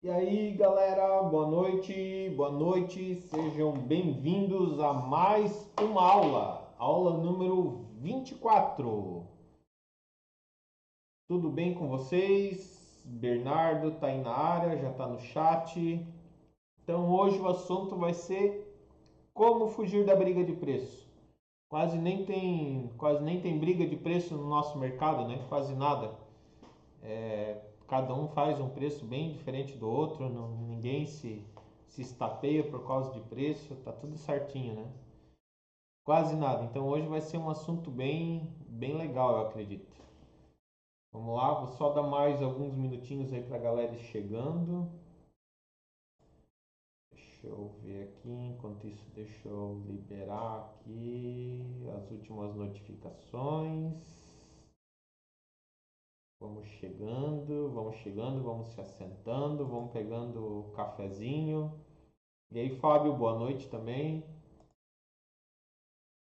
E aí, galera, boa noite, sejam bem-vindos a mais uma aula número 24. Tudo bem com vocês? Bernardo tá aí na área, já tá no chat. Então, hoje o assunto vai ser como fugir da briga de preço. Quase nem tem briga de preço no nosso mercado, né? Quase nada. Cada um faz um preço bem diferente do outro, ninguém se estapeia por causa de preço, tá tudo certinho, né? Quase nada. Então hoje vai ser um assunto bem legal, eu acredito. Vamos lá, vou só dar mais alguns minutinhos aí para a galera ir chegando. Deixa eu ver aqui, enquanto isso, deixa eu liberar aqui as últimas notificações. Vamos chegando, vamos se assentando, vamos pegando o cafezinho. E aí, Fábio, boa noite também.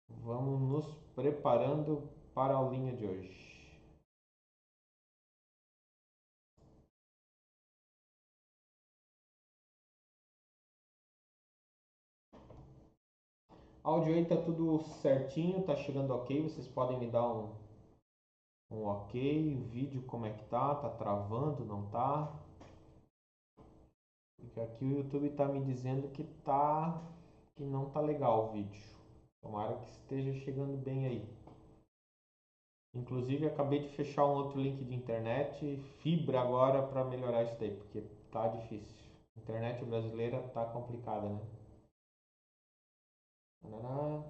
Vamos nos preparando para a aulinha de hoje. Áudio aí tá tudo certinho, tá chegando ok. Vocês podem me dar um ok. O vídeo como é que tá? Tá travando, não tá? Porque aqui o YouTube tá me dizendo que não tá legal o vídeo. Tomara que esteja chegando bem aí. Inclusive acabei de fechar um outro link de internet, fibra agora para melhorar isso daí, porque tá difícil. A internet brasileira tá complicada, né? Tarará.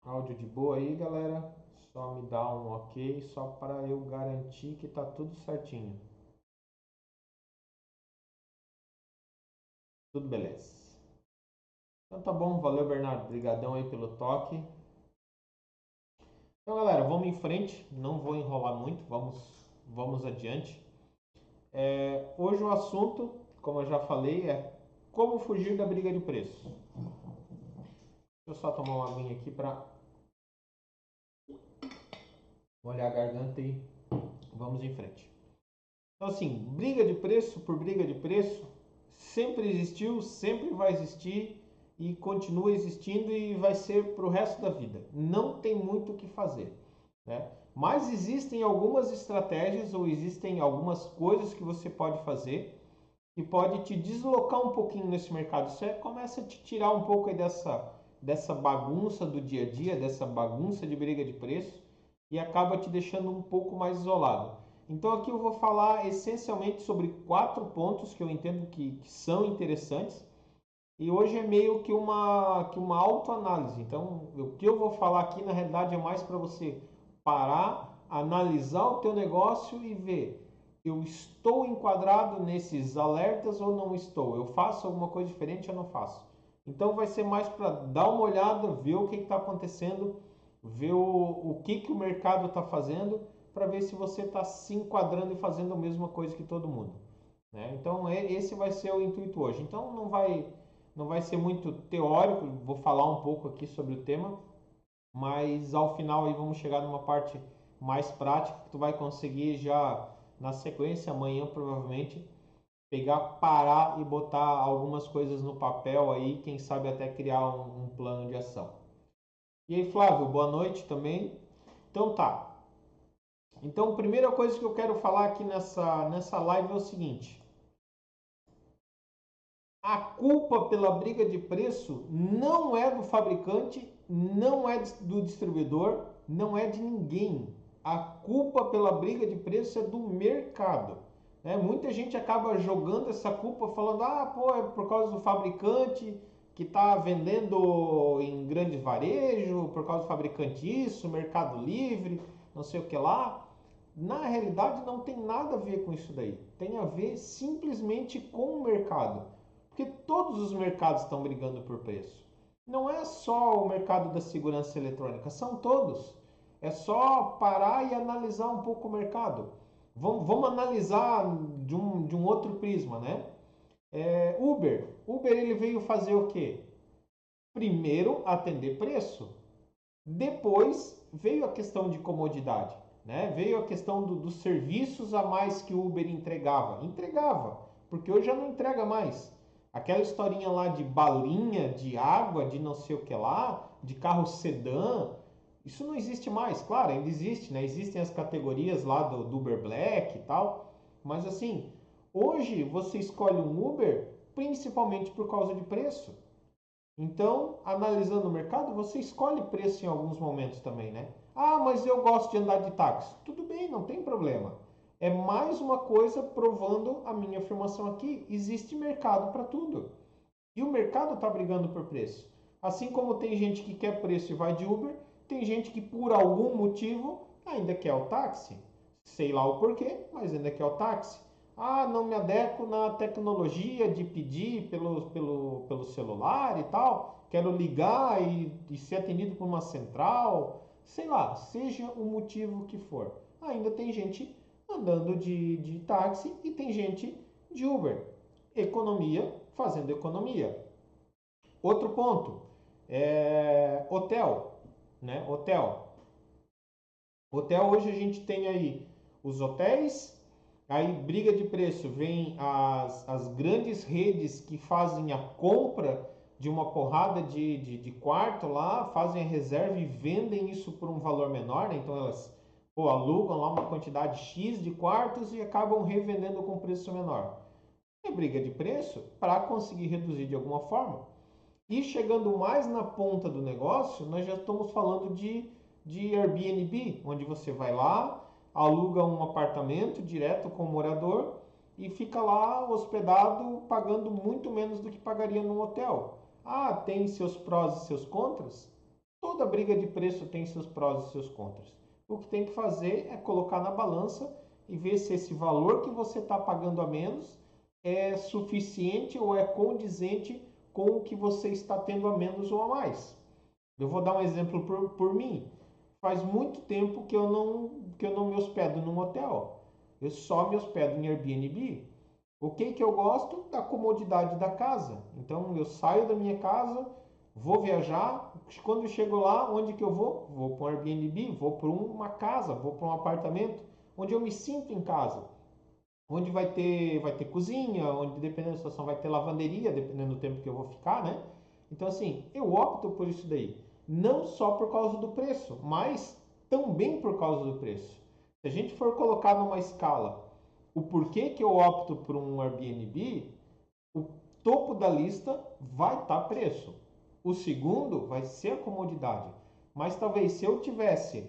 Áudio de boa aí, galera. Só me dá um ok, só para eu garantir que tá tudo certinho. Tudo beleza. Então tá bom, valeu Bernardo, brigadão aí pelo toque. Então galera, vamos em frente, não vou enrolar muito, vamos adiante. Hoje o assunto, como eu já falei, é como fugir da briga de preço. Deixa eu só tomar uma aguinha aqui para molhar a garganta e vamos em frente. Então assim, briga de preço por briga de preço sempre existiu, sempre vai existir e continua existindo e vai ser para o resto da vida. Não tem muito o que fazer, né? Mas existem algumas estratégias ou existem algumas coisas que você pode fazer que pode te deslocar um pouquinho nesse mercado. Isso começa a te tirar um pouco aí dessa bagunça do dia a dia, dessa bagunça de briga de preço e acaba te deixando um pouco mais isolado. Então aqui eu vou falar essencialmente sobre 4 pontos que eu entendo que são interessantes e hoje é meio que uma autoanálise. Então o que eu vou falar aqui na realidade é mais para você parar, analisar o teu negócio e ver: eu estou enquadrado nesses alertas ou não estou? Eu faço alguma coisa diferente ou não faço? Então vai ser mais para dar uma olhada, ver o que está acontecendo, ver o que o mercado está fazendo, para ver se você está se enquadrando e fazendo a mesma coisa que todo mundo, né? Então esse vai ser o intuito hoje. Então não vai ser muito teórico, vou falar um pouco aqui sobre o tema, mas ao final aí vamos chegar numa parte mais prática que tu vai conseguir já na sequência amanhã provavelmente pegar, parar e botar algumas coisas no papel aí, quem sabe até criar um plano de ação. E aí, Flávio, boa noite também. Então tá. Então, a primeira coisa que eu quero falar aqui nessa live é o seguinte: a culpa pela briga de preço não é do fabricante, não é do distribuidor, não é de ninguém. A culpa pela briga de preço é do mercado, né? Muita gente acaba jogando essa culpa falando: ah, pô, é por causa do fabricante que está vendendo em grande varejo, por causa do fabricante isso, Mercado Livre, não sei o que lá. Na realidade não tem nada a ver com isso daí. Tem a ver simplesmente com o mercado. Porque todos os mercados estão brigando por preço. Não é só o mercado da segurança eletrônica, são todos. É só parar e analisar um pouco o mercado. Vamos analisar de um outro prisma, né? Uber. Uber ele veio fazer o quê? Primeiro, atender preço. Depois veio a questão de comodidade, né? Veio a questão dos serviços a mais que o Uber entregava. Entregava, porque hoje já não entrega mais. Aquela historinha lá de balinha, de água, de não sei o que lá, de carro sedã, isso não existe mais. Claro, ainda existe, né? Existem as categorias lá do Uber Black e tal, mas assim, hoje você escolhe um Uber principalmente por causa de preço. Então, analisando o mercado, você escolhe preço em alguns momentos também, né? Ah, mas eu gosto de andar de táxi. Tudo bem, não tem problema. É mais uma coisa provando a minha afirmação aqui. Existe mercado para tudo. E o mercado está brigando por preço. Assim como tem gente que quer preço e vai de Uber, tem gente que por algum motivo ainda quer o táxi. Sei lá o porquê, mas ainda quer o táxi. Ah, não me adequo na tecnologia de pedir pelo celular e tal. Quero ligar e ser atendido por uma central. Sei lá, seja o motivo que for. Ainda tem gente andando de táxi e tem gente de Uber. Economia fazendo economia. Outro ponto é hotel, né? Hotel hoje a gente tem aí os hotéis, aí briga de preço, vem as grandes redes que fazem a compra de uma porrada de quarto lá, fazem a reserva e vendem isso por um valor menor, né? Então elas alugam lá uma quantidade X de quartos e acabam revendendo com preço menor. É briga de preço para conseguir reduzir de alguma forma. E chegando mais na ponta do negócio, nós já estamos falando de Airbnb, onde você vai lá, aluga um apartamento direto com o morador e fica lá hospedado pagando muito menos do que pagaria num hotel. Ah, tem seus prós e seus contras? Toda briga de preço tem seus prós e seus contras. O que tem que fazer é colocar na balança e ver se esse valor que você está pagando a menos é suficiente ou é condizente com o que você está tendo a menos ou a mais. Eu vou dar um exemplo por mim. Faz muito tempo que eu não me hospedo num hotel. Eu só me hospedo em Airbnb. O que eu gosto? Da comodidade da casa. Então eu saio da minha casa, vou viajar. Quando eu chego lá, onde que eu vou? Vou para um Airbnb, vou para uma casa, vou para um apartamento onde eu me sinto em casa, onde vai ter cozinha, onde dependendo da situação vai ter lavanderia, dependendo do tempo que eu vou ficar, né? Então assim, eu opto por isso daí, não só por causa do preço, mas também por causa do preço. Se a gente for colocar numa escala o porquê que eu opto por um Airbnb, o topo da lista vai estar preço. O segundo vai ser a comodidade. Mas talvez se eu tivesse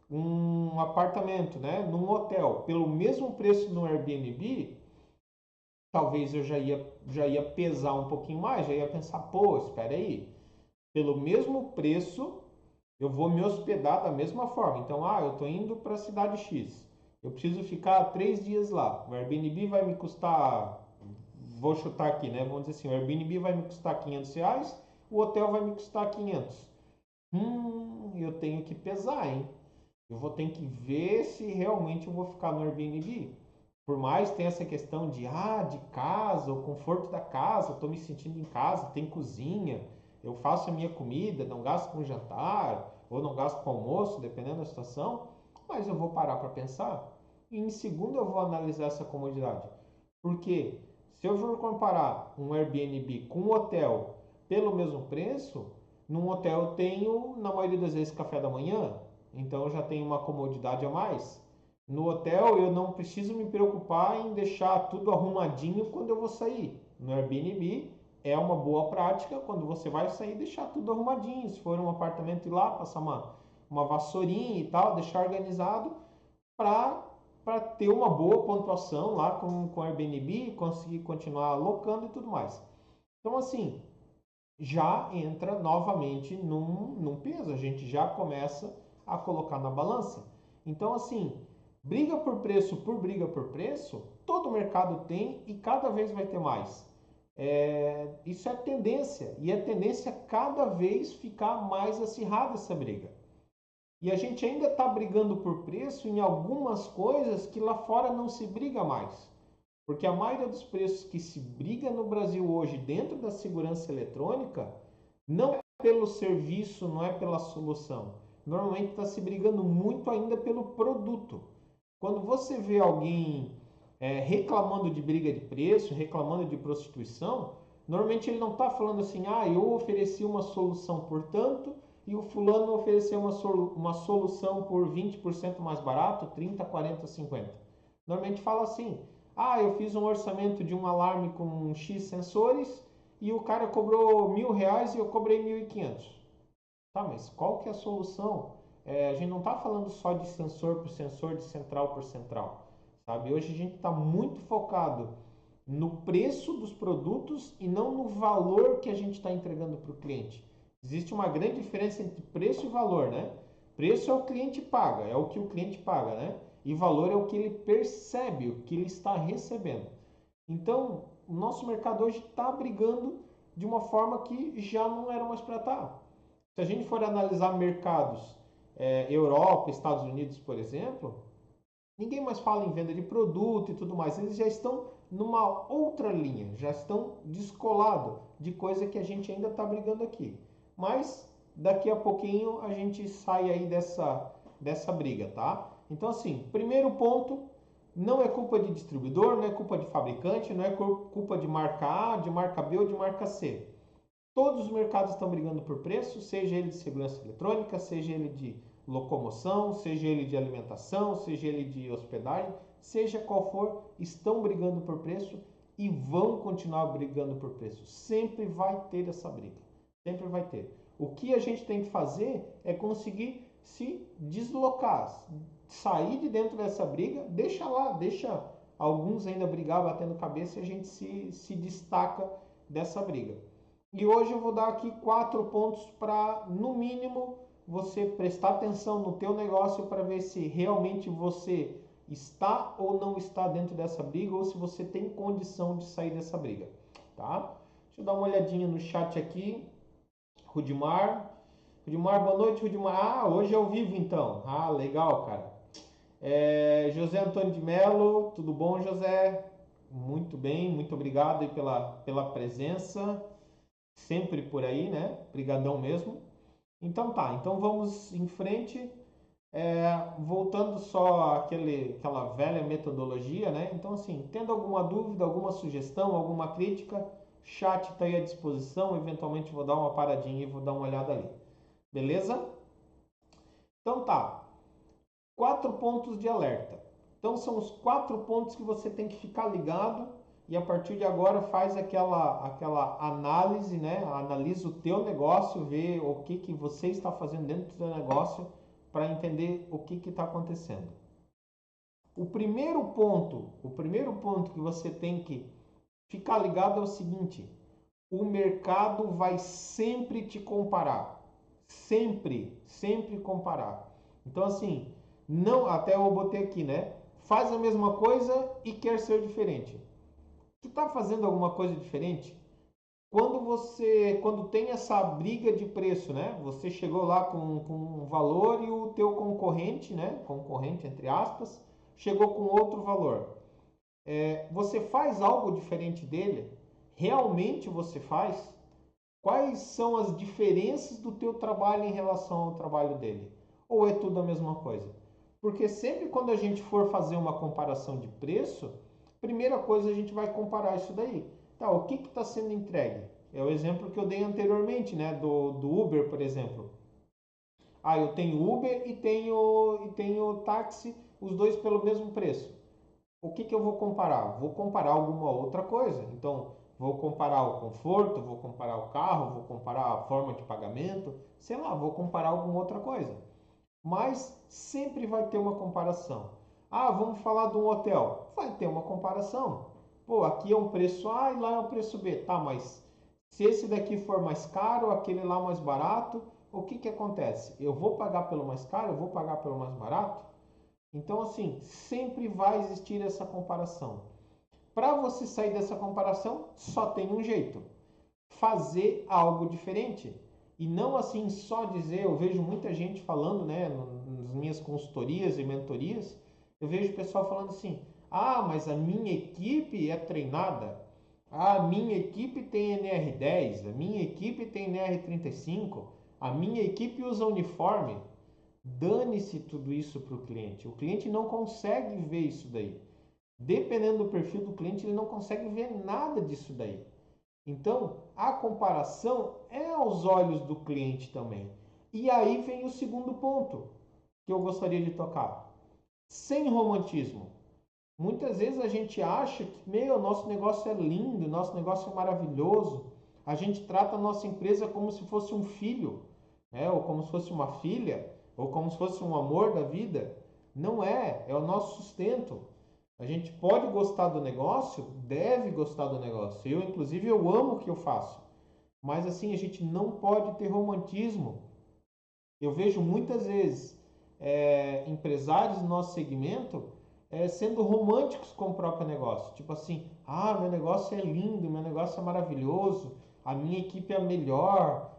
um apartamento, né, num hotel, pelo mesmo preço no Airbnb, talvez eu já ia pesar um pouquinho mais, já ia pensar, pô, espera aí, pelo mesmo preço eu vou me hospedar da mesma forma. Então, eu estou indo para a cidade X, eu preciso ficar 3 dias lá. O Airbnb vai me custar, vou chutar aqui, né? Vamos dizer assim, o Airbnb vai me custar R$ 500, o hotel vai me custar 500. Eu tenho que pesar, hein? Eu vou ter que ver se realmente eu vou ficar no Airbnb. Por mais que tenha essa questão de casa, o conforto da casa, estou me sentindo em casa, tem cozinha, eu faço a minha comida, não gasto com jantar, ou não gasto com almoço, dependendo da situação, mas eu vou parar para pensar. E em segundo eu vou analisar essa comodidade. Porque se eu for comparar um Airbnb com um hotel pelo mesmo preço, num hotel eu tenho, na maioria das vezes, café da manhã, então eu já tenho uma comodidade a mais. No hotel eu não preciso me preocupar em deixar tudo arrumadinho quando eu vou sair. No Airbnb é uma boa prática quando você vai sair deixar tudo arrumadinho. Se for um apartamento ir lá, passar uma vassourinha e tal, deixar organizado para ter uma boa pontuação lá com o Airbnb, conseguir continuar alocando e tudo mais. Então assim, já entra novamente num peso, a gente já começa a colocar na balança. Então, assim, briga por preço, todo mercado tem e cada vez vai ter mais. Isso é tendência, e a tendência é cada vez ficar mais acirrada essa briga. E a gente ainda está brigando por preço em algumas coisas que lá fora não se briga mais. Porque a maioria dos preços que se briga no Brasil hoje dentro da segurança eletrônica não pelo serviço, não é pela solução. Normalmente está se brigando muito ainda pelo produto. Quando você vê alguém reclamando de briga de preço, reclamando de prostituição, normalmente ele não está falando assim, ah, eu ofereci uma solução por tanto e o fulano ofereceu uma solução por 20% mais barato, 30, 40, 50. Normalmente fala assim, ah, eu fiz um orçamento de um alarme com X sensores e o cara cobrou R$ 1.000 e eu cobrei 1.500. Tá, mas qual que é a solução? A gente não está falando só de sensor por sensor, de central por central, sabe? Hoje a gente está muito focado no preço dos produtos e não no valor que a gente está entregando para o cliente. Existe uma grande diferença entre preço e valor, né? Preço é o cliente paga, é o que o cliente paga, né? E valor é o que ele percebe, o que ele está recebendo. Então, o nosso mercado hoje está brigando de uma forma que já não era mais para estar. Se a gente for analisar mercados, Europa, Estados Unidos, por exemplo, ninguém mais fala em venda de produto e tudo mais. Eles já estão numa outra linha, já estão descolados de coisa que a gente ainda está brigando aqui. Mas daqui a pouquinho a gente sai aí dessa briga, tá? Então, assim, primeiro ponto, não é culpa de distribuidor, não é culpa de fabricante, não é culpa de marca A, de marca B ou de marca C. Todos os mercados estão brigando por preço, seja ele de segurança eletrônica, seja ele de locomoção, seja ele de alimentação, seja ele de hospedagem, seja qual for, estão brigando por preço e vão continuar brigando por preço. Sempre vai ter essa briga, sempre vai ter. O que a gente tem que fazer é conseguir se deslocar, sair de dentro dessa briga, deixa lá, deixa alguns ainda brigar batendo cabeça e a gente se destaca dessa briga. E hoje eu vou dar aqui 4 pontos para, no mínimo, você prestar atenção no teu negócio para ver se realmente você está ou não está dentro dessa briga ou se você tem condição de sair dessa briga, tá? Deixa eu dar uma olhadinha no chat aqui. Rudimar, boa noite, Rudimar. Ah, hoje é ao vivo então. Ah, legal, cara. José Antônio de Mello, tudo bom, José? Muito bem, muito obrigado aí pela presença. Sempre por aí, né? Brigadão mesmo. Então tá, então vamos em frente. Voltando só àquela velha metodologia, né? Então assim, tendo alguma dúvida, alguma sugestão, alguma crítica, chat está aí à disposição. Eventualmente vou dar uma paradinha e vou dar uma olhada ali. Beleza? Então tá. 4 pontos de alerta. Então são os 4 pontos que você tem que ficar ligado e a partir de agora faz aquela análise, né? Analisa o teu negócio, vê o que você está fazendo dentro do teu negócio para entender o que está acontecendo. O primeiro ponto que você tem que ficar ligado é o seguinte: o mercado vai sempre te comparar, sempre comparar. Então assim, não, até eu botei aqui, né? Faz a mesma coisa e quer ser diferente. Tu está fazendo alguma coisa diferente? Quando tem essa briga de preço, né? Você chegou lá com um valor e o teu concorrente, né? Concorrente entre aspas, chegou com outro valor. Você faz algo diferente dele? Realmente você faz? Quais são as diferenças do teu trabalho em relação ao trabalho dele? Ou é tudo a mesma coisa? Porque sempre quando a gente for fazer uma comparação de preço, primeira coisa a gente vai comparar isso daí. Tá, o que está sendo entregue? É o exemplo que eu dei anteriormente, né? Do Uber, por exemplo. Ah, eu tenho Uber e tenho táxi, os dois pelo mesmo preço. O que eu vou comparar? Vou comparar alguma outra coisa. Então, vou comparar o conforto, vou comparar o carro, vou comparar a forma de pagamento, sei lá, vou comparar alguma outra coisa. Mas sempre vai ter uma comparação. Ah, vamos falar de um hotel. Vai ter uma comparação. Pô, aqui é um preço A e lá é um preço B. Tá, mas se esse daqui for mais caro, aquele lá mais barato, o que acontece? Eu vou pagar pelo mais caro, eu vou pagar pelo mais barato? Então, assim, sempre vai existir essa comparação. Para você sair dessa comparação, só tem um jeito: fazer algo diferente. E não assim só dizer, eu vejo muita gente falando, né, nas minhas consultorias e mentorias, eu vejo o pessoal falando assim: ah, mas a minha equipe é treinada, A minha equipe tem NR10, a minha equipe tem NR35, a minha equipe usa uniforme. Dane-se tudo isso para o cliente. O cliente não consegue ver isso daí. Dependendo do perfil do cliente, ele não consegue ver nada disso daí. Então, a comparação é aos olhos do cliente também. E aí vem o segundo ponto que eu gostaria de tocar. Sem romantismo. Muitas vezes a gente acha que, meu, nosso negócio é lindo, nosso negócio é maravilhoso. A gente trata a nossa empresa como se fosse um filho, né? Ou como se fosse uma filha, ou como se fosse um amor da vida. Não é, é o nosso sustento. A gente pode gostar do negócio, deve gostar do negócio. Eu, inclusive, eu amo o que eu faço. Mas assim, a gente não pode ter romantismo. Eu vejo muitas vezes empresários do nosso segmento sendo românticos com o próprio negócio. Tipo assim, ah, meu negócio é lindo, meu negócio é maravilhoso, a minha equipe é a melhor,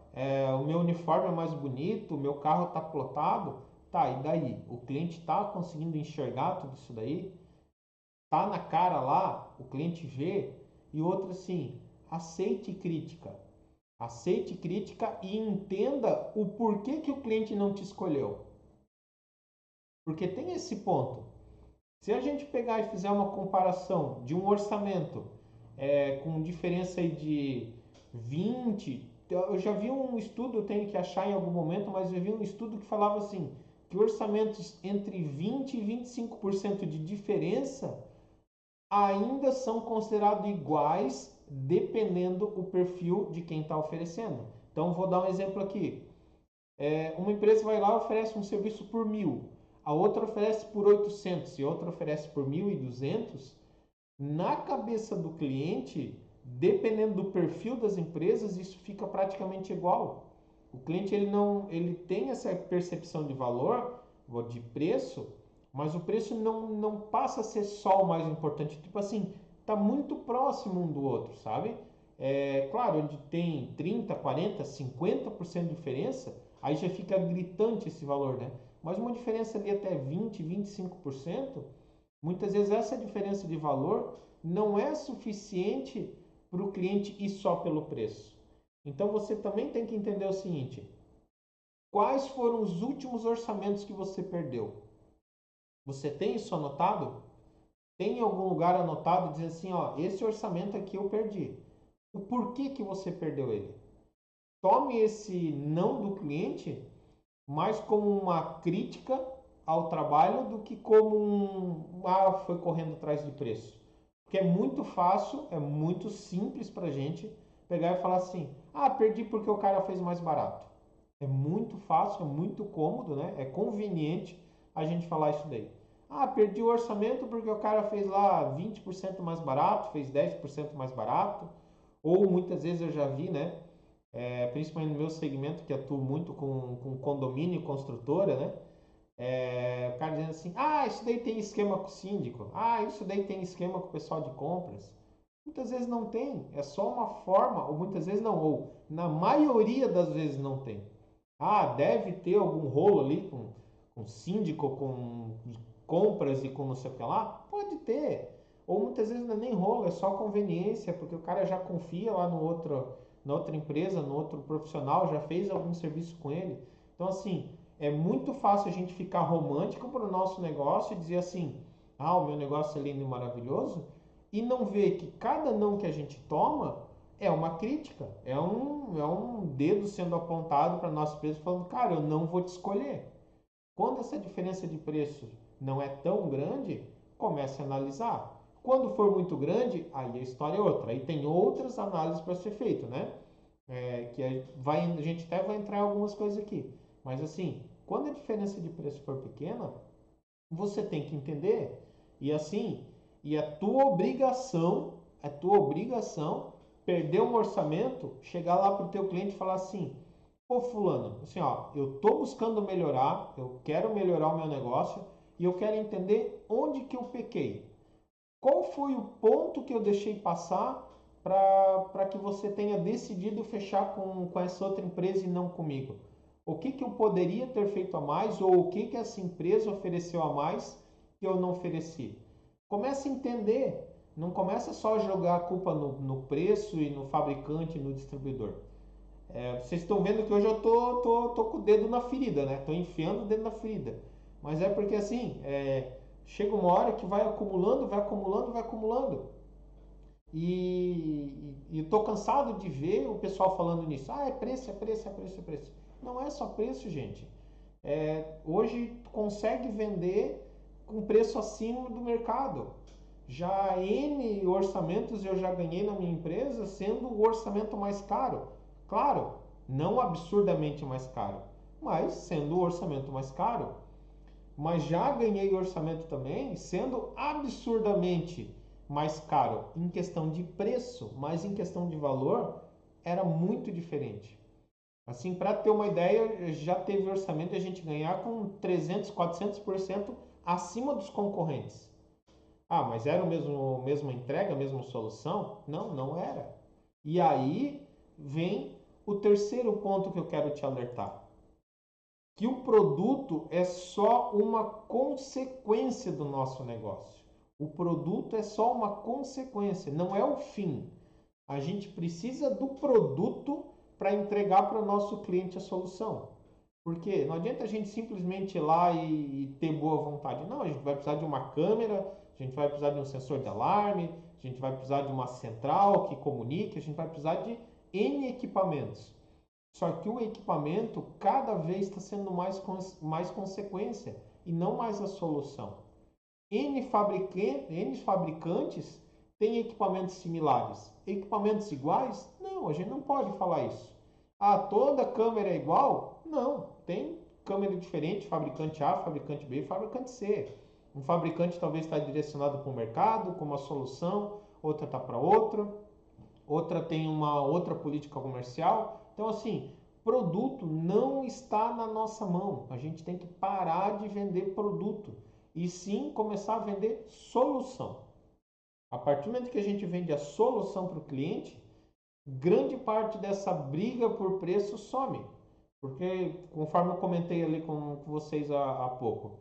o meu uniforme é mais bonito, o meu carro está plotado. Tá, e daí? O cliente está conseguindo enxergar tudo isso daí? Tá na cara lá, o cliente vê. E outra assim, aceite crítica. Aceite crítica e entenda o porquê que o cliente não te escolheu. Porque tem esse ponto. Se a gente pegar e fizer uma comparação de um orçamento com diferença aí de 20, eu já vi um estudo, eu tenho que achar em algum momento, mas eu vi um estudo que falava assim, que orçamentos entre 20 e 25% de diferença ainda são considerados iguais dependendo o perfil de quem está oferecendo. Então, vou dar um exemplo aqui. Uma empresa vai lá e oferece um serviço por 1.000, a outra oferece por 800 e a outra oferece por 1.200. Na cabeça do cliente, dependendo do perfil das empresas, isso fica praticamente igual. O cliente ele tem essa percepção de valor, de preço, mas o preço não passa a ser só o mais importante. Tipo assim, tá muito próximo um do outro, sabe? Claro, onde tem 30, 40, 50% de diferença, aí já fica gritante esse valor, né? Mas uma diferença ali até 20, 25%, muitas vezes essa diferença de valor não é suficiente para o cliente ir só pelo preço. Então você também tem que entender o seguinte: quais foram os últimos orçamentos que você perdeu? Você tem isso anotado? Tem em algum lugar anotado dizendo assim, ó, esse orçamento aqui eu perdi. O porquê que você perdeu ele? Tome esse não do cliente mais como uma crítica ao trabalho do que como foi correndo atrás de preço. Porque é muito fácil, é muito simples para a gente pegar e falar assim, ah, perdi porque o cara fez mais barato. É muito fácil, é muito cômodo, né? É conveniente a gente falar isso daí. Ah, perdi o orçamento porque o cara fez lá 20% mais barato, fez 10% mais barato. Ou muitas vezes eu já vi, né? Principalmente no meu segmento, que atuo muito com condomínio e construtora, né? O cara dizendo assim, ah, isso daí tem esquema com o síndico, ah, isso daí tem esquema com o pessoal de compras. Muitas vezes não tem, é só uma forma, ou muitas vezes não, ou na maioria das vezes não tem. Ah, deve ter algum rolo ali com síndico, com compras e com não sei o que lá? Pode ter. Ou muitas vezes não é nem rolo, é só conveniência, porque o cara já confia lá na outra empresa, no outro profissional, já fez algum serviço com ele. Então, assim, é muito fácil a gente ficar romântico para o nosso negócio e dizer assim, ah, o meu negócio é lindo e maravilhoso, e não ver que cada não que a gente toma é uma crítica, é um dedo sendo apontado para nosso preço, falando, cara, eu não vou te escolher. Quando essa diferença de preço não é tão grande, comece a analisar. Quando for muito grande, aí a história é outra. Aí tem outras análises para ser feito, né? A gente até vai entrar em algumas coisas aqui. Mas assim, quando a diferença de preço for pequena, você tem que entender e assim, e é tua obrigação perder um orçamento, chegar lá para o teu cliente e falar assim, pô fulano, assim ó, eu estou buscando melhorar, eu quero melhorar o meu negócio e eu quero entender onde que eu pequei. Qual foi o ponto que eu deixei passar para que você tenha decidido fechar com essa outra empresa e não comigo? O que, que eu poderia ter feito a mais ou o que, que essa empresa ofereceu a mais que eu não ofereci? Comece a entender. Não começa só a jogar a culpa no preço e no fabricante e no distribuidor. Vocês estão vendo que hoje eu tô com o dedo na ferida, né? Tô enfiando o dedo na ferida. Mas é porque assim, chega uma hora que vai acumulando, vai acumulando, vai acumulando. E eu tô cansado de ver o pessoal falando nisso. Ah, é preço, é preço, é preço, é preço. Não é só preço, gente. Hoje tu consegue vender com preço acima do mercado. Já N orçamentos eu já ganhei na minha empresa sendo o orçamento mais caro. Claro, não absurdamente mais caro, mas sendo o orçamento mais caro. Mas já ganhei orçamento também sendo absurdamente mais caro em questão de preço, mas em questão de valor era muito diferente. Assim, para ter uma ideia, já teve orçamento de a gente ganhar com 300, 400% acima dos concorrentes. Ah, mas era o mesmo, mesma entrega, a mesma solução? Não, não era. E aí vem o terceiro ponto que eu quero te alertar. Que o produto é só uma consequência do nosso negócio. O produto é só uma consequência, não é o fim. A gente precisa do produto para entregar para o nosso cliente a solução. Porque não adianta a gente simplesmente ir lá e ter boa vontade. Não, a gente vai precisar de uma câmera, a gente vai precisar de um sensor de alarme, a gente vai precisar de uma central que comunique, a gente vai precisar de N equipamentos. Só que o equipamento cada vez está sendo mais consequência e não mais a solução. N fabricantes têm equipamentos similares. Equipamentos iguais? Não, a gente não pode falar isso. Ah, toda câmera é igual? Não, tem câmera diferente, fabricante A, fabricante B, fabricante C. Um fabricante talvez está direcionado para o mercado com uma solução, outra está para outra tem uma outra política comercial. Então, assim, produto não está na nossa mão. A gente tem que parar de vender produto e sim começar a vender solução. A partir do momento que a gente vende a solução para o cliente, grande parte dessa briga por preço some. Porque, conforme eu comentei ali com vocês há pouco,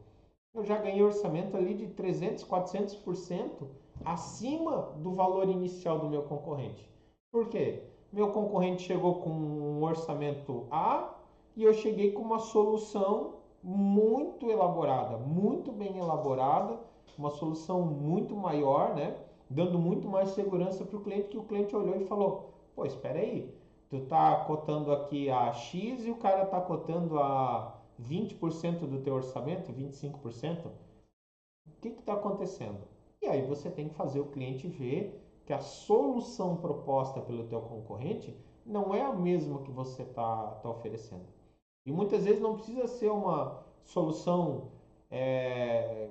eu já ganhei orçamento ali de 300, 400% acima do valor inicial do meu concorrente. Por quê? Meu concorrente chegou com um orçamento A e eu cheguei com uma solução muito elaborada, muito bem elaborada, uma solução muito maior, né? Dando muito mais segurança para o cliente, que o cliente olhou e falou: pô, espera aí, tu tá cotando aqui a X e o cara tá cotando a 20% do teu orçamento, 25%, o que está acontecendo? E aí você tem que fazer o cliente ver que a solução proposta pelo teu concorrente não é a mesma que você está oferecendo. E muitas vezes não precisa ser uma solução é,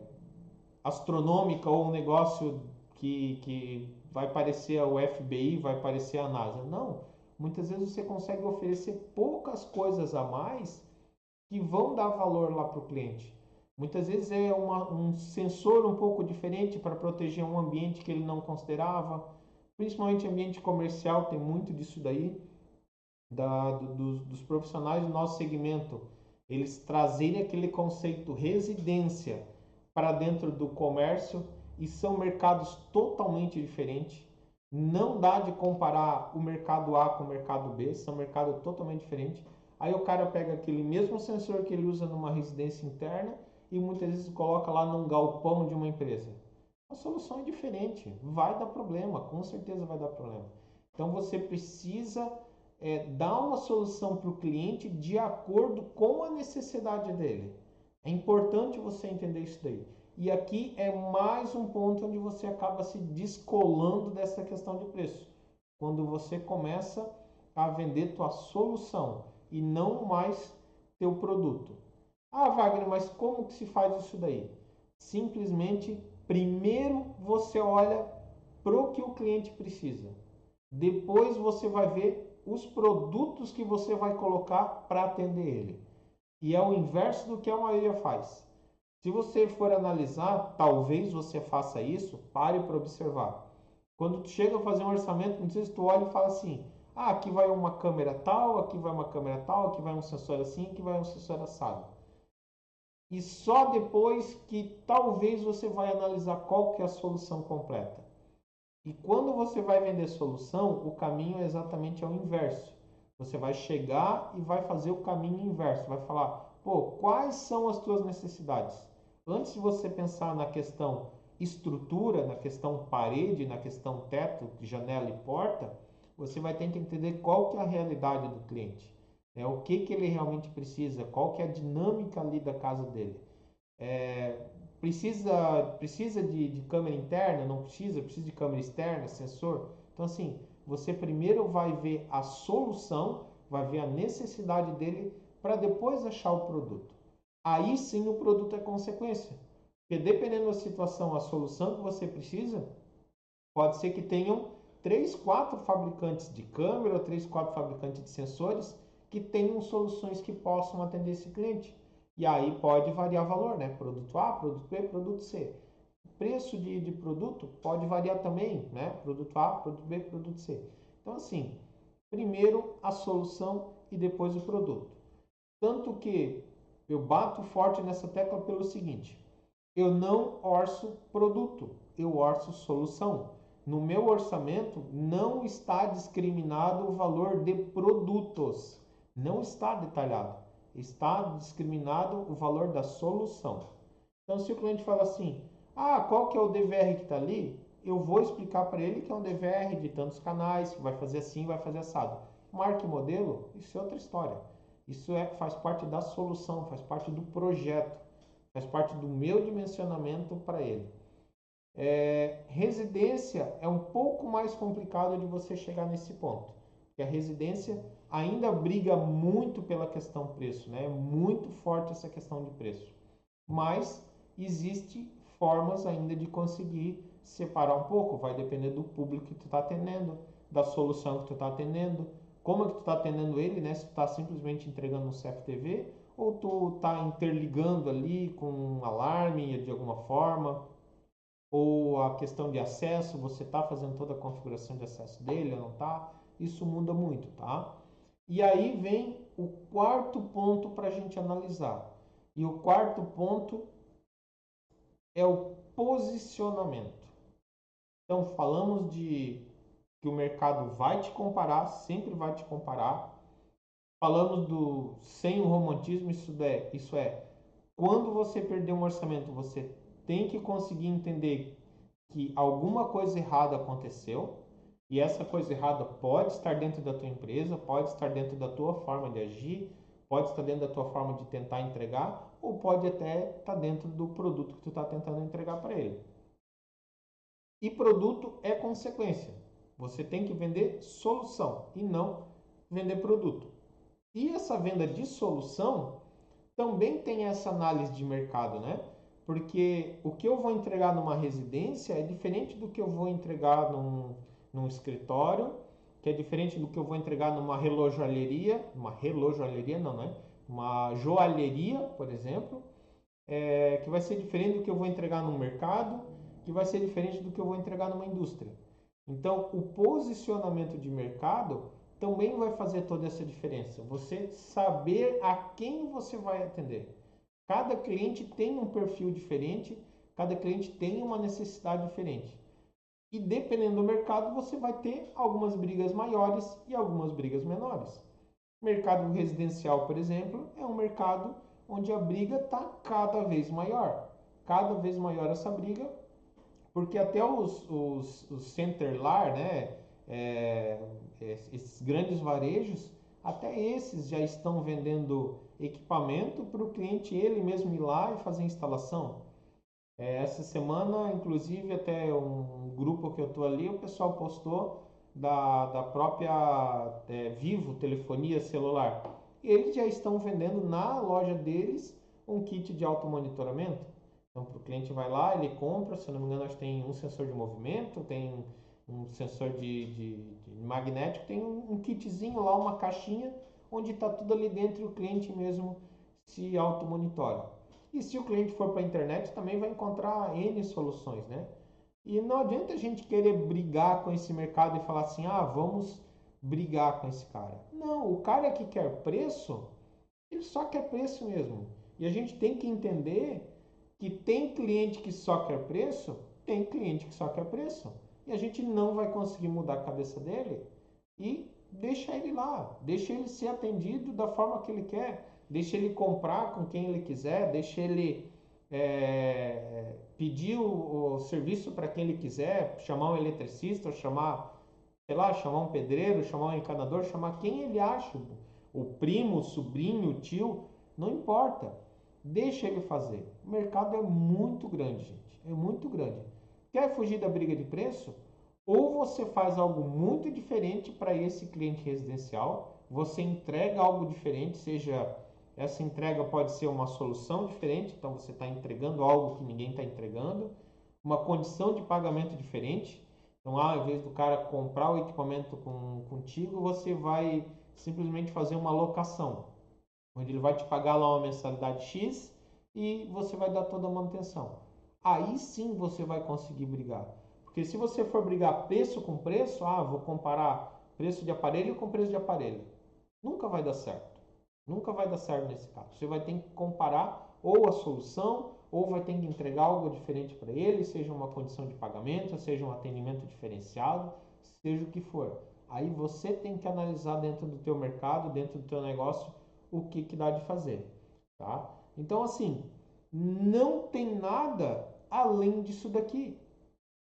astronômica ou um negócio que vai parecer o FBI, vai parecer a NASA. Não. Muitas vezes você consegue oferecer poucas coisas a mais que vão dar valor lá para o cliente. Muitas vezes é um sensor um pouco diferente para proteger um ambiente que ele não considerava, principalmente ambiente comercial, tem muito disso daí, dos profissionais do nosso segmento, eles trazerem aquele conceito residência para dentro do comércio e são mercados totalmente diferentes. Não dá de comparar o mercado A com o mercado B, são mercados totalmente diferentes. Aí o cara pega aquele mesmo sensor que ele usa numa residência interna e muitas vezes coloca lá num galpão de uma empresa. A solução é diferente, vai dar problema, com certeza vai dar problema. Então você precisa dar uma solução para o cliente de acordo com a necessidade dele. É importante você entender isso daí. E aqui é mais um ponto onde você acaba se descolando dessa questão de preço. Quando você começa a vender tua solução e não mais teu produto. Ah, Wagner, mas como que se faz isso daí? Simplesmente, primeiro você olha para o que o cliente precisa. Depois você vai ver os produtos que você vai colocar para atender ele. E é o inverso do que a maioria faz. Se você for analisar, talvez você faça isso, pare para observar. Quando tu chega a fazer um orçamento, muitas vezes tu olha e fala assim: ah, aqui vai uma câmera tal, aqui vai uma câmera tal, aqui vai um sensor assim, aqui vai um sensor assado. E só depois que talvez você vai analisar qual que é a solução completa. E quando você vai vender solução, o caminho é exatamente ao inverso. Você vai chegar e vai fazer o caminho inverso, vai falar, pô, quais são as tuas necessidades? Antes de você pensar na questão estrutura, na questão parede, na questão teto, janela e porta, você vai ter que entender qual que é a realidade do cliente, né? O que que ele realmente precisa, qual que é a dinâmica ali da casa dele. É, precisa de câmera interna? Não precisa? Precisa de câmera externa, sensor? Então, assim, você primeiro vai ver a solução, vai ver a necessidade dele para depois achar o produto. Aí sim o produto é consequência. Porque dependendo da situação, a solução que você precisa, pode ser que tenham 3, 4 fabricantes de câmera, ou 3, 4 fabricantes de sensores que tenham soluções que possam atender esse cliente. E aí pode variar o valor, né? Produto A, produto B, produto C. Preço de produto pode variar também, né? Produto A, produto B, produto C. Então, assim, primeiro a solução e depois o produto. Tanto que eu bato forte nessa tecla pelo seguinte: eu não orço produto, eu orço solução. No meu orçamento não está discriminado o valor de produtos, não está detalhado, está discriminado o valor da solução. Então, se o cliente fala assim, qual que é o DVR que está ali? Eu vou explicar para ele que é um DVR de tantos canais, que vai fazer assim, vai fazer assado. Marca e modelo, isso é outra história. Isso faz parte da solução, faz parte do projeto, faz parte do meu dimensionamento para ele. Residência é um pouco mais complicado de você chegar nesse ponto, porque a residência ainda briga muito pela questão preço, né? É muito forte essa questão de preço, mas existe formas ainda de conseguir separar um pouco, vai depender do público que tu está atendendo, da solução que tu está atendendo, como é que tu está atendendo ele, né? Se tu está simplesmente entregando um CFTV ou tu está interligando ali com um alarme de alguma forma, ou a questão de acesso, você está fazendo toda a configuração de acesso dele ou não está? Isso muda muito, tá? E aí vem o quarto ponto para a gente analisar. E o quarto ponto é o posicionamento. Então, falamos de que o mercado vai te comparar, sempre vai te comparar. Falamos do sem o romantismo, isso é, quando você perder um orçamento, você tem que conseguir entender que alguma coisa errada aconteceu, e essa coisa errada pode estar dentro da tua empresa, pode estar dentro da tua forma de agir, pode estar dentro da tua forma de tentar entregar, ou pode até estar dentro do produto que tu está tentando entregar para ele. E produto é consequência. Você tem que vender solução e não vender produto. E essa venda de solução também tem essa análise de mercado, né? Porque o que eu vou entregar numa residência é diferente do que eu vou entregar num escritório, que é diferente do que eu vou entregar numa relojoalheria, não, né? Uma joalheria, por exemplo, que vai ser diferente do que eu vou entregar no mercado, que vai ser diferente do que eu vou entregar numa indústria. Então, o posicionamento de mercado também vai fazer toda essa diferença. Você saber a quem você vai atender. Cada cliente tem um perfil diferente, cada cliente tem uma necessidade diferente. E dependendo do mercado, você vai ter algumas brigas maiores e algumas brigas menores. Mercado residencial, por exemplo, é um mercado onde a briga está cada vez maior. Cada vez maior essa briga, porque até os Centerlar, né, esses grandes varejos, até esses já estão vendendo equipamento para o cliente ele mesmo ir lá e fazer a instalação. Essa semana, inclusive, até um grupo que eu estou ali, o pessoal postou da própria Vivo Telefonia Celular. Eles já estão vendendo na loja deles um kit de automonitoramento. Então, o cliente vai lá, ele compra, se eu não me engano, acho que tem um sensor de movimento, tem um sensor de magnético, tem um kitzinho lá, uma caixinha, onde está tudo ali dentro e o cliente mesmo se automonitora. E se o cliente for para a internet, também vai encontrar N soluções, né? E não adianta a gente querer brigar com esse mercado e falar assim, vamos brigar com esse cara. Não, o cara que quer preço, ele só quer preço mesmo. E a gente tem que entender que tem cliente que só quer preço, tem cliente que só quer preço. E a gente não vai conseguir mudar a cabeça dele e deixa ele lá, deixa ele ser atendido da forma que ele quer, deixa ele comprar com quem ele quiser, deixa ele pedir o serviço para quem ele quiser, chamar um eletricista, chamar, sei lá, chamar um pedreiro, chamar um encanador, chamar quem ele acha, o primo, o sobrinho, o tio, não importa. Deixa ele fazer. O mercado é muito grande, gente. É muito grande. Quer fugir da briga de preço? Ou você faz algo muito diferente para esse cliente residencial, você entrega algo diferente, seja essa entrega pode ser uma solução diferente, então você está entregando algo que ninguém está entregando, uma condição de pagamento diferente. Então, ao invés do cara comprar o equipamento contigo, você vai simplesmente fazer uma locação, onde ele vai te pagar lá uma mensalidade X e você vai dar toda a manutenção. Aí sim você vai conseguir brigar. Porque se você for brigar preço com preço, vou comparar preço de aparelho com preço de aparelho. Nunca vai dar certo. Nunca vai dar certo nesse caso. Você vai ter que comparar ou a solução, ou vai ter que entregar algo diferente para ele, seja uma condição de pagamento, seja um atendimento diferenciado, seja o que for. Aí você tem que analisar dentro do teu mercado, dentro do teu negócio, o que dá de fazer, tá? Então, assim, não tem nada além disso daqui.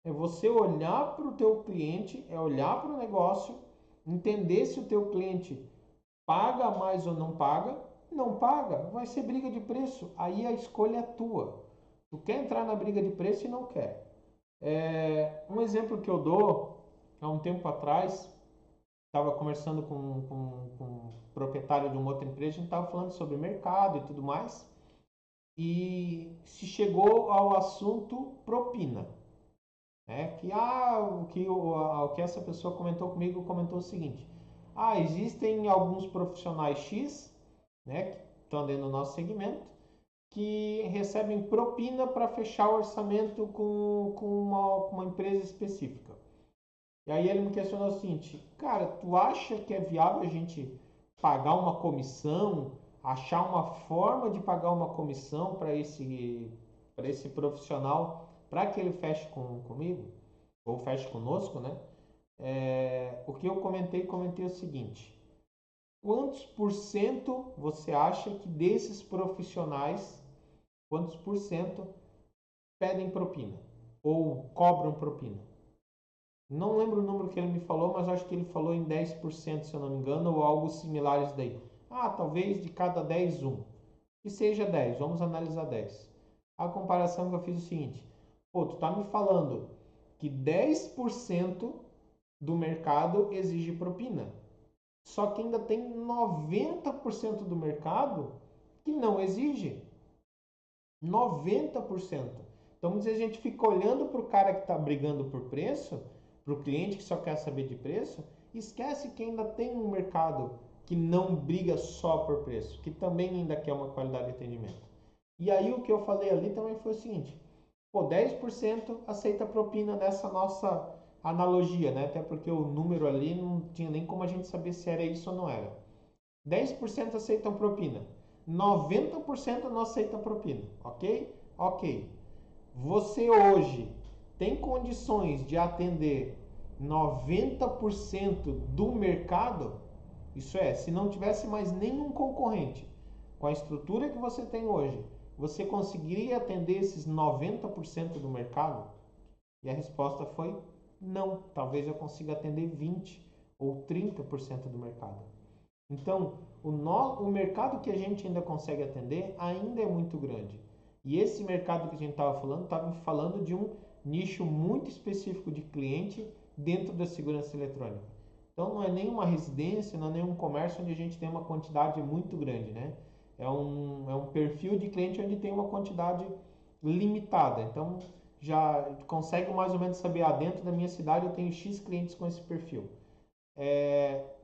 É você olhar para o teu cliente, é olhar para o negócio, entender se o teu cliente paga mais ou não paga. Não paga, vai ser briga de preço. Aí a escolha é tua. Tu quer entrar na briga de preço e não quer. Um exemplo que eu dou, há um tempo atrás, estava conversando com um proprietário de uma outra empresa, a gente estava falando sobre mercado e tudo mais, e se chegou ao assunto propina. O que essa pessoa comentou comigo, comentou o seguinte: existem alguns profissionais X, né, que estão dentro do nosso segmento, que recebem propina para fechar o orçamento com uma empresa específica. E aí ele me questionou o seguinte: cara, tu acha que é viável a gente pagar uma comissão, achar uma forma de pagar uma comissão para esse profissional, para que ele feche comigo, ou feche conosco, né? O que eu comentei o seguinte: quantos por cento você acha que desses profissionais, quantos por cento pedem propina ou cobram propina? Não lembro o número que ele me falou, mas acho que ele falou em 10%, se eu não me engano, ou algo similar isso daí. Talvez de cada 10, um. Que seja 10, vamos analisar 10. A comparação que eu fiz é o seguinte: pô, tu tá me falando que 10% do mercado exige propina. Só que ainda tem 90% do mercado que não exige. 90%. Então, muitas vezes a gente fica olhando para o cara que está brigando por preço, para o cliente que só quer saber de preço, e esquece que ainda tem um mercado que não briga só por preço, que também ainda quer uma qualidade de atendimento. E aí o que eu falei ali também foi o seguinte: pô, 10% aceita propina nessa nossa analogia, né? Até porque o número ali não tinha nem como a gente saber se era isso ou não era. 10% aceitam propina. 90% não aceita propina, ok? Ok. Você hoje tem condições de atender 90% do mercado? Isso é, se não tivesse mais nenhum concorrente, com a estrutura que você tem hoje, você conseguiria atender esses 90% do mercado? E a resposta foi não. Talvez eu consiga atender 20% ou 30% do mercado. Então, o mercado que a gente ainda consegue atender ainda é muito grande. E esse mercado que a gente estava falando de um nicho muito específico de cliente dentro da segurança eletrônica. Então, não é nenhuma residência, não é nenhum comércio onde a gente tem uma quantidade muito grande, né? É um perfil de cliente onde tem uma quantidade limitada. Então, já consegue mais ou menos saber, dentro da minha cidade eu tenho X clientes com esse perfil.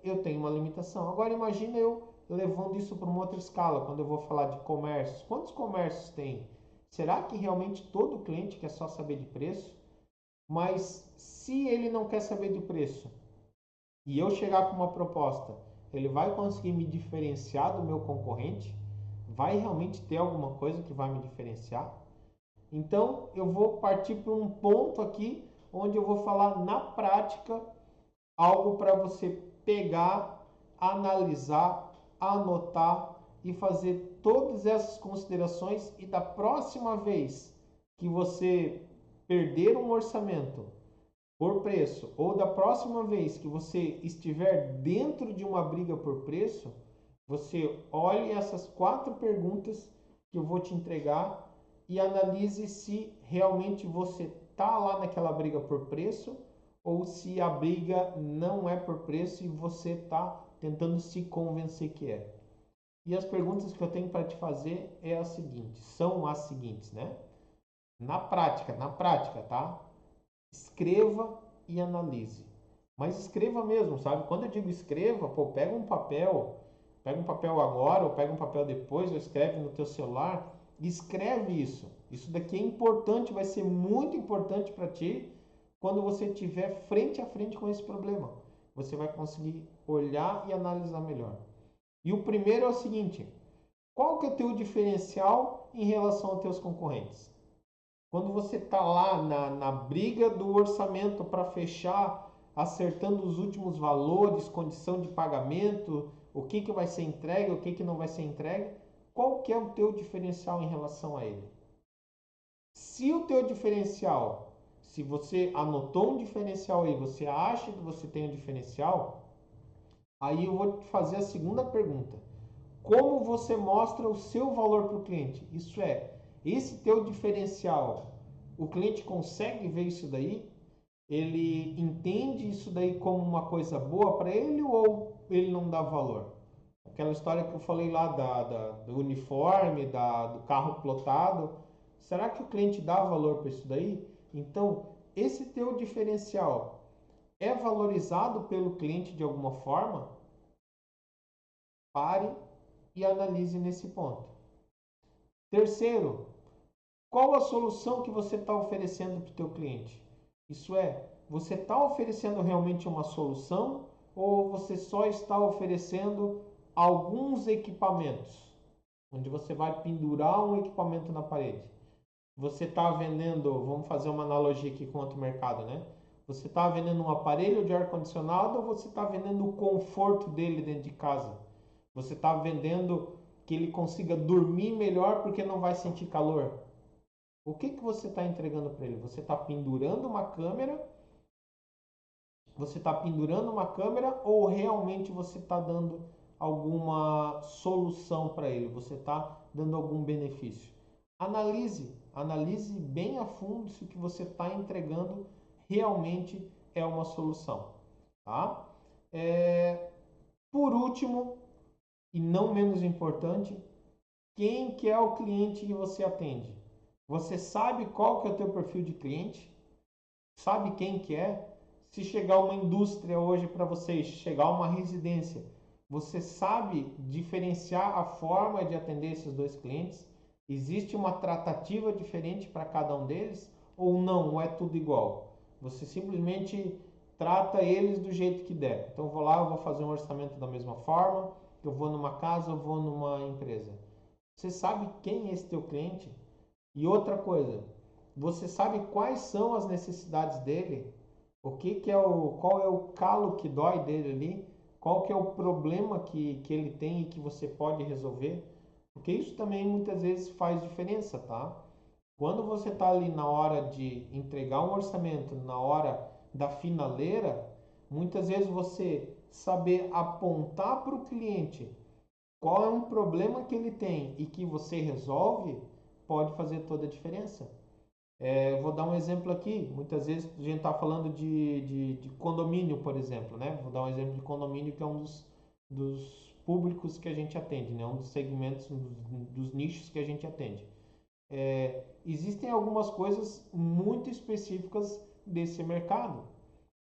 Eu tenho uma limitação. Agora imagina eu levando isso para uma outra escala, quando eu vou falar de comércios. Quantos comércios tem? Será que realmente todo cliente quer só saber de preço? Mas se ele não quer saber de preço e eu chegar com uma proposta, ele vai conseguir me diferenciar do meu concorrente? Vai realmente ter alguma coisa que vai me diferenciar? Então eu vou partir para um ponto aqui onde eu vou falar na prática algo para você pegar, analisar, anotar e fazer todas essas considerações, e da próxima vez que você perder um orçamento por preço, ou da próxima vez que você estiver dentro de uma briga por preço, você olhe essas 4 perguntas que eu vou te entregar e analise se realmente você está lá naquela briga por preço, ou se a briga não é por preço e você está tentando se convencer que é. E as perguntas que eu tenho para te fazer são as seguintes, né? Na prática, tá? Escreva e analise. Mas escreva mesmo, sabe? Quando eu digo escreva, pô, pega um papel agora, ou pega um papel depois, ou escreve no teu celular, e escreve isso. Isso daqui é importante, vai ser muito importante para ti quando você estiver frente a frente com esse problema. Você vai conseguir olhar e analisar melhor. E o primeiro é o seguinte: qual que é o teu diferencial em relação aos teus concorrentes? Quando você está lá na briga do orçamento para fechar, acertando os últimos valores, condição de pagamento, o que vai ser entregue, o que não vai ser entregue, qual que é o teu diferencial em relação a ele? Se o teu diferencial, se você anotou um diferencial aí, você acha que você tem um diferencial, aí eu vou te fazer a segunda pergunta. Como você mostra o seu valor para o cliente? Isso é, esse teu diferencial, o cliente consegue ver isso daí? Ele entende isso daí como uma coisa boa para ele, ou ele não dá valor? Aquela história que eu falei lá do uniforme, do carro plotado. Será que o cliente dá valor para isso daí? Então, esse teu diferencial é valorizado pelo cliente de alguma forma? Pare e analise nesse ponto. Terceiro, qual a solução que você está oferecendo para o teu cliente? Isso é, você está oferecendo realmente uma solução, ou você só está oferecendo alguns equipamentos, onde você vai pendurar um equipamento na parede? Você está vendendo, vamos fazer uma analogia aqui com outro mercado, né? Você está vendendo um aparelho de ar-condicionado, ou você está vendendo o conforto dele dentro de casa? Você está vendendo que ele consiga dormir melhor porque não vai sentir calor? O que você está entregando para ele? Você está pendurando uma câmera? Você está pendurando uma câmera, ou realmente você está dando alguma solução para ele? Você está dando algum benefício? Analise bem a fundo se o que você está entregando realmente é uma solução, tá? Por último, e não menos importante, quem que é o cliente que você atende? Você sabe qual que é o teu perfil de cliente? Sabe quem que é? Se chegar uma indústria hoje para vocês, chegar uma residência, você sabe diferenciar a forma de atender esses dois clientes? Existe uma tratativa diferente para cada um deles? Ou não, é tudo igual? Você simplesmente trata eles do jeito que der. Então eu vou lá, eu vou fazer um orçamento da mesma forma, eu vou numa casa, eu vou numa empresa. Você sabe quem é esse teu cliente? E outra coisa, você sabe quais são as necessidades dele? Qual é o calo que dói dele ali? Qual que é o problema que ele tem e que você pode resolver? Porque isso também muitas vezes faz diferença, tá? Quando você está ali na hora de entregar um orçamento, na hora da finaleira, muitas vezes você saber apontar para o cliente qual é um problema que ele tem e que você resolve, pode fazer toda a diferença. Vou dar um exemplo aqui. Muitas vezes a gente está falando de condomínio, por exemplo, né? Vou dar um exemplo de condomínio, que é um dos públicos que a gente atende, né? Um dos segmentos, dos nichos que a gente atende. Existem algumas coisas muito específicas desse mercado,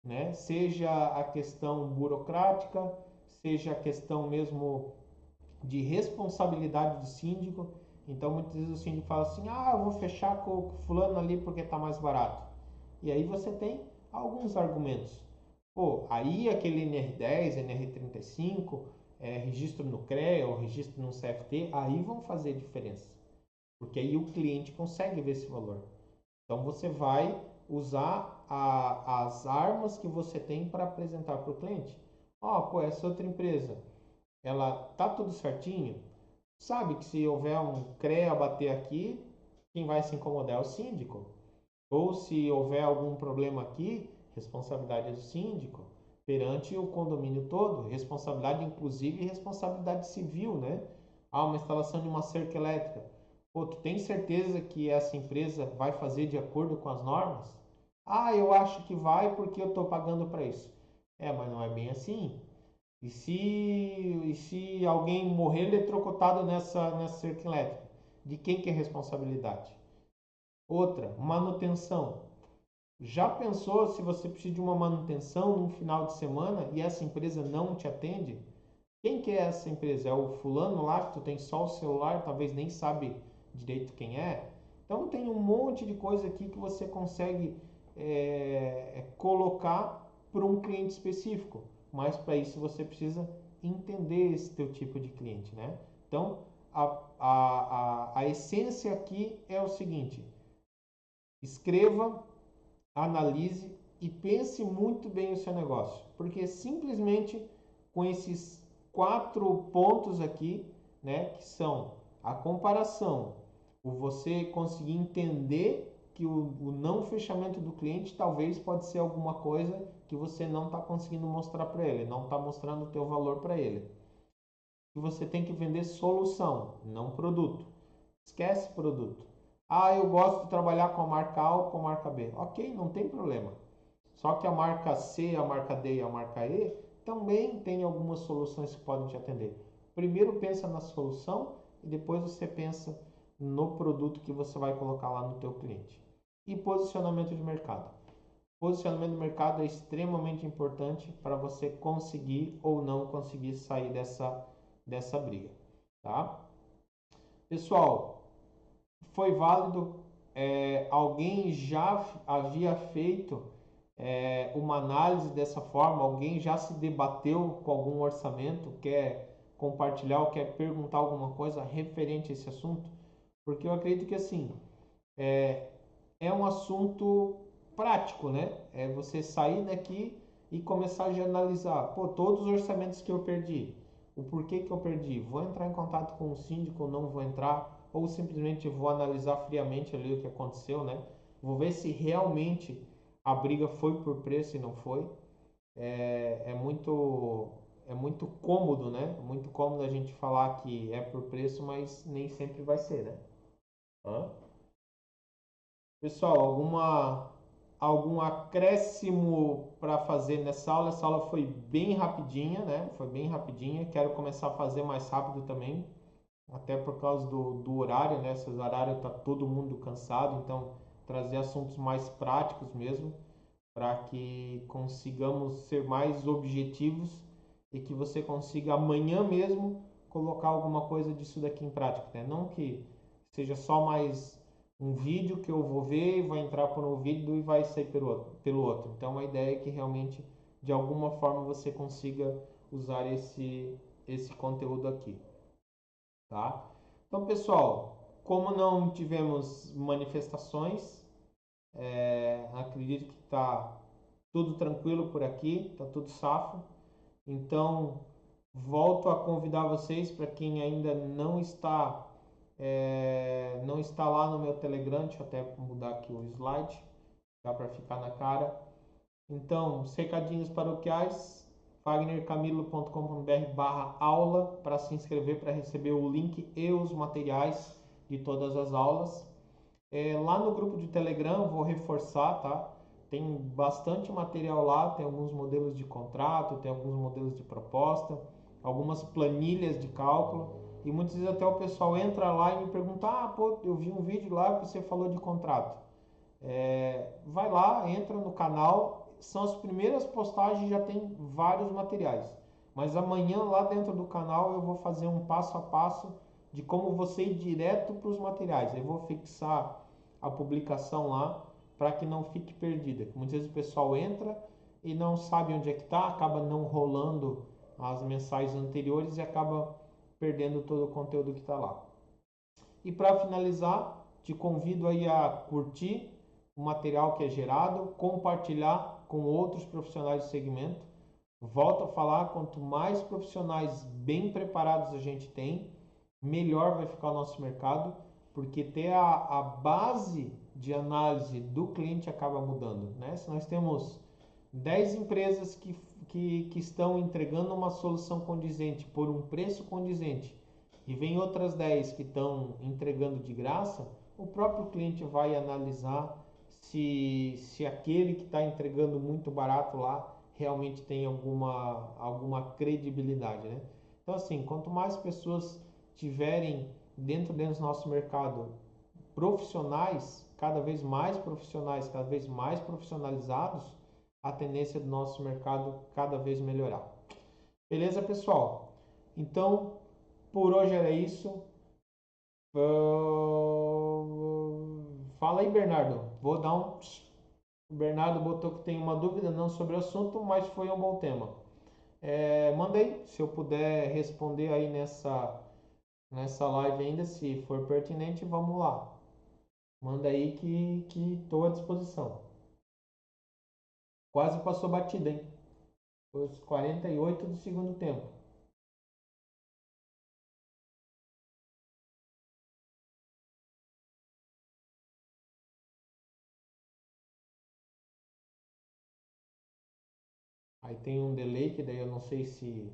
né? Seja a questão burocrática, seja a questão mesmo de responsabilidade do síndico. Então muitas vezes o síndico fala assim: ah, eu vou fechar com o fulano ali porque está mais barato. E aí você tem alguns argumentos. Pô, aí aquele NR10, NR35, registro no CREA ou registro no CFT, aí vão fazer diferença. Porque aí o cliente consegue ver esse valor. Então você vai usar as armas que você tem para apresentar para o cliente. Ó, pô, essa outra empresa, ela tá tudo certinho? Sabe que se houver um CREA bater aqui, quem vai se incomodar é o síndico. Ou se houver algum problema aqui, responsabilidade é do síndico. Perante o condomínio todo, responsabilidade inclusive responsabilidade civil, né? Ah, uma instalação de uma cerca elétrica. Pô, tu tem certeza que essa empresa vai fazer de acordo com as normas? Ah, eu acho que vai porque eu estou pagando para isso. É, mas não é bem assim. E se alguém morrer eletrocutado nessa cerca elétrica? De quem que é a responsabilidade? Outra, manutenção. Já pensou se você precisa de uma manutenção num final de semana e essa empresa não te atende? Quem que é essa empresa? É o fulano lá que tu tem só o celular, talvez nem sabe direito quem é? Então tem um monte de coisa aqui que você consegue colocar para um cliente específico. Mas para isso você precisa entender esse teu tipo de cliente, né? Então a essência aqui é o seguinte: escreva, analise e pense muito bem o seu negócio, porque simplesmente com esses 4 pontos aqui, né, que são a comparação, o você conseguir entender que o não fechamento do cliente talvez pode ser alguma coisa que você não está conseguindo mostrar para ele, não está mostrando o teu valor para ele. E você tem que vender solução, não produto. Esquece produto. Ah, eu gosto de trabalhar com a marca A ou com a marca B. Ok, não tem problema. Só que a marca C, a marca D e a marca E também tem algumas soluções que podem te atender. Primeiro pensa na solução e depois você pensa no produto que você vai colocar lá no teu cliente. E posicionamento de mercado. Posicionamento de mercado é extremamente importante para você conseguir ou não conseguir sair dessa briga, tá? Pessoal, foi válido? Alguém já havia feito uma análise dessa forma? Alguém já se debateu com algum orçamento? Quer compartilhar ou quer perguntar alguma coisa referente a esse assunto? Porque eu acredito que assim é um assunto prático, né? É você sair daqui e começar a analisar, pô, todos os orçamentos que eu perdi, o porquê que eu perdi, vou entrar em contato com o síndico ou não vou entrar, ou simplesmente vou analisar friamente ali o que aconteceu, né? Vou ver se realmente a briga foi por preço e não foi. É muito cômodo, né? É muito cômodo a gente falar que é por preço, mas nem sempre vai ser, né? Hã? Pessoal, algum acréscimo para fazer nessa aula? Essa aula foi bem rapidinha, né? Foi bem rapidinha. Quero começar a fazer mais rápido também, até por causa do horário, né? Esse horário tá todo mundo cansado, então trazer assuntos mais práticos mesmo, para que consigamos ser mais objetivos e que você consiga amanhã mesmo colocar alguma coisa disso daqui em prática, né? Não que seja só mais um vídeo que eu vou ver, vai entrar por um vídeo e vai sair pelo outro. Então a ideia é que realmente de alguma forma você consiga usar esse conteúdo aqui, tá? Então, pessoal, como não tivemos manifestações, acredito que está tudo tranquilo por aqui, está tudo safo. Então, volto a convidar vocês para quem ainda não está lá no meu Telegram, deixa eu até mudar aqui o slide, dá para ficar na cara. Então, os recadinhos paroquiais, wagnercamilo.com.br/aula para se inscrever, para receber o link e os materiais de todas as aulas. Lá no grupo de Telegram, vou reforçar, tá? Tem bastante material lá, tem alguns modelos de contrato, tem alguns modelos de proposta, algumas planilhas de cálculo. E muitas vezes até o pessoal entra lá e me pergunta: ah, pô, eu vi um vídeo lá que você falou de contrato. Vai lá, entra no canal, são as primeiras postagens, já tem vários materiais. Mas amanhã lá dentro do canal eu vou fazer um passo a passo de como você ir direto para os materiais. Eu vou fixar a publicação lá para que não fique perdida. Muitas vezes o pessoal entra e não sabe onde é que está, acaba não rolando as mensagens anteriores e acaba perdendo todo o conteúdo que está lá. E para finalizar, te convido aí a curtir o material que é gerado, compartilhar com outros profissionais do segmento. Volto a falar, quanto mais profissionais bem preparados a gente tem, melhor vai ficar o nosso mercado, porque ter a base de análise do cliente acaba mudando, né? Se nós temos 10 empresas que estão entregando uma solução condizente por um preço condizente e vem outras 10 que estão entregando de graça, o próprio cliente vai analisar se aquele que está entregando muito barato lá realmente tem alguma credibilidade, né? Então, assim, quanto mais pessoas tiverem dentro do nosso mercado profissionais, cada vez mais profissionalizados, a tendência do nosso mercado cada vez melhorar. Beleza, pessoal? Então, por hoje era isso. Fala aí, Bernardo. Vou dar um. O Bernardo botou que tem uma dúvida não sobre o assunto, mas foi um bom tema. Manda aí, se eu puder responder aí nessa live ainda, se for pertinente, vamos lá. Manda aí que estou à disposição. Quase passou batida, hein? Os 48 do segundo tempo. Aí tem um delay que daí eu não sei se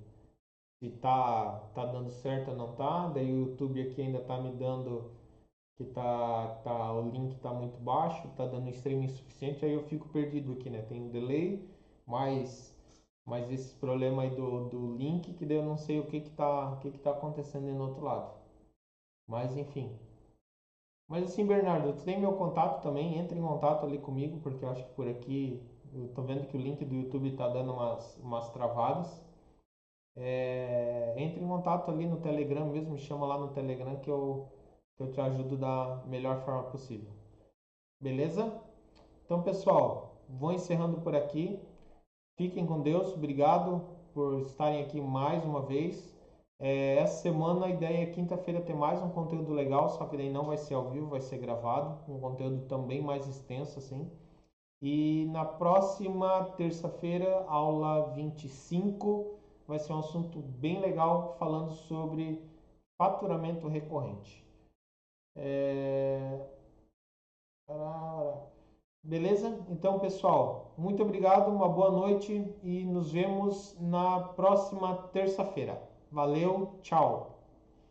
tá dando certo ou não tá. Daí o YouTube aqui ainda tá me dando que o link tá muito baixo, tá dando streaming insuficiente, aí eu fico perdido aqui, né? Tem um delay, mas esse problema aí do link que daí eu não sei o que tá acontecendo aí no outro lado. Mas enfim. Mas assim, Bernardo, tu tem meu contato também, entre em contato ali comigo, porque eu acho que por aqui eu tô vendo que o link do YouTube tá dando umas travadas. Entre em contato ali no Telegram mesmo, me chama lá no Telegram que eu te ajudo da melhor forma possível. Beleza? Então, pessoal, vou encerrando por aqui. Fiquem com Deus. Obrigado por estarem aqui mais uma vez. Essa semana a ideia é quinta-feira ter mais um conteúdo legal, só que daí não vai ser ao vivo, vai ser gravado. Um conteúdo também mais extenso, assim. E na próxima terça-feira, aula 25, vai ser um assunto bem legal falando sobre faturamento recorrente. Beleza? Então, pessoal, muito obrigado, uma boa noite e nos vemos na próxima terça-feira. Valeu, tchau!